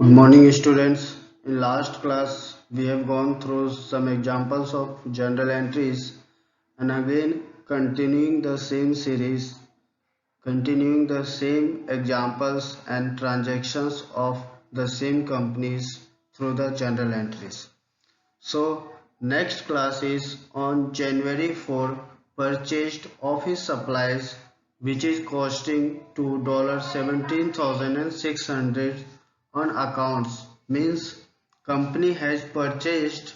Good morning, students. In last class, we have gone through some examples of journal entries and again continuing the same series, continuing the same examples and transactions of the same companies through the journal entries. So, next class is on January 4 purchased office supplies which is costing to $17,600 on accounts, means company has purchased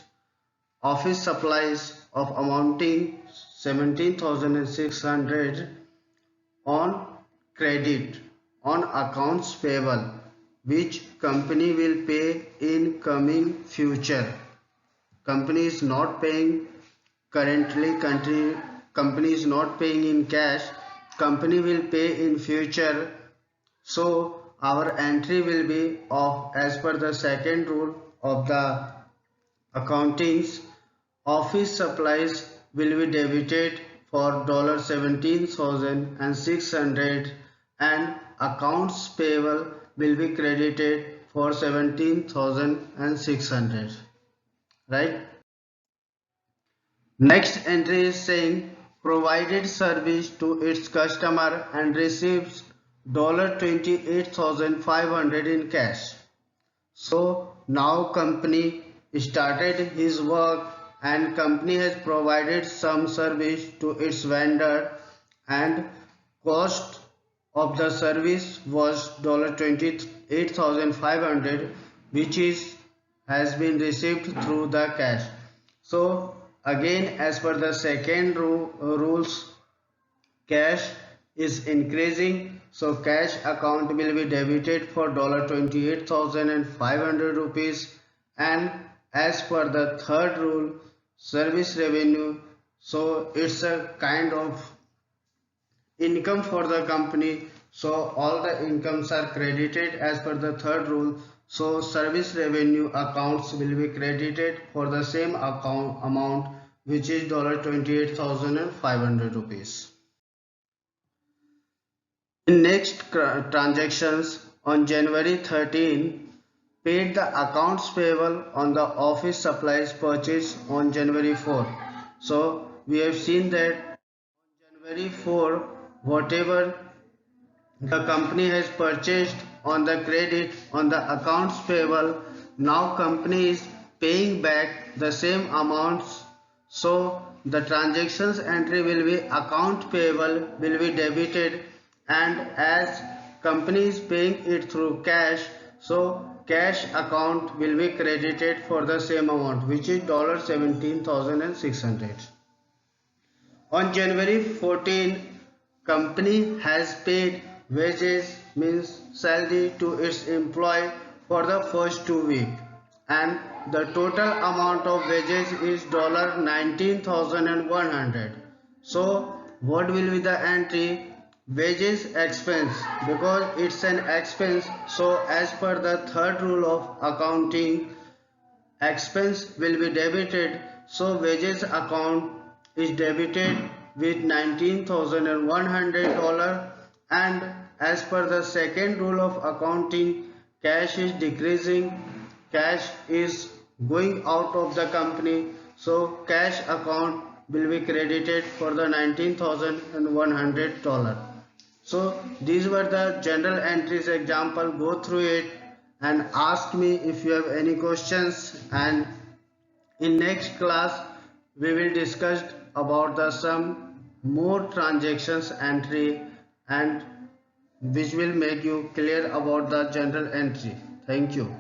office supplies of amounting 17,600 on credit on accounts payable, which company will pay in coming future. Company is not paying currently, company is not paying in cash, company will pay in future. So our entry will be of as per the second rule of the accountings. Office supplies will be debited for $17,600 and accounts payable will be credited for 17,600, right? Next entry is saying provided service to its customer and receives $28,500 in cash. So now company started his work and company has provided some service to its vendor and cost of the service was $28,500, which is has been received through the cash. So again, as per the second rules, cash is increasing, so cash account will be debited for $28,500, and as per the third rule, service revenue, so it's a kind of income for the company, so all the incomes are credited as per the third rule. So service revenue accounts will be credited for the same account amount, which is $28,500. In next transactions, on January 13, paid the accounts payable on the office supplies purchase on January 4. So we have seen that on January 4, whatever the company has purchased on the credit on the accounts payable, now company is paying back the same amounts. So the transactions entry will be account payable will be debited, and as company is paying it through cash, so cash account will be credited for the same amount, which is $17,600. On January 14, company has paid wages, means salary, to its employee for the first 2 weeks, and the total amount of wages is $19,100. So what will be the entry? Wages expense, because it's an expense, so as per the third rule of accounting, expense will be debited, so wages account is debited with $19,100, and as per the second rule of accounting, cash is decreasing, cash is going out of the company, so cash account will be credited for the $19,100. So these were the general entries example. Go through it and ask me if you have any questions, and in next class we will discuss about the some more transactions entry and which will make you clear about the general entry. Thank you.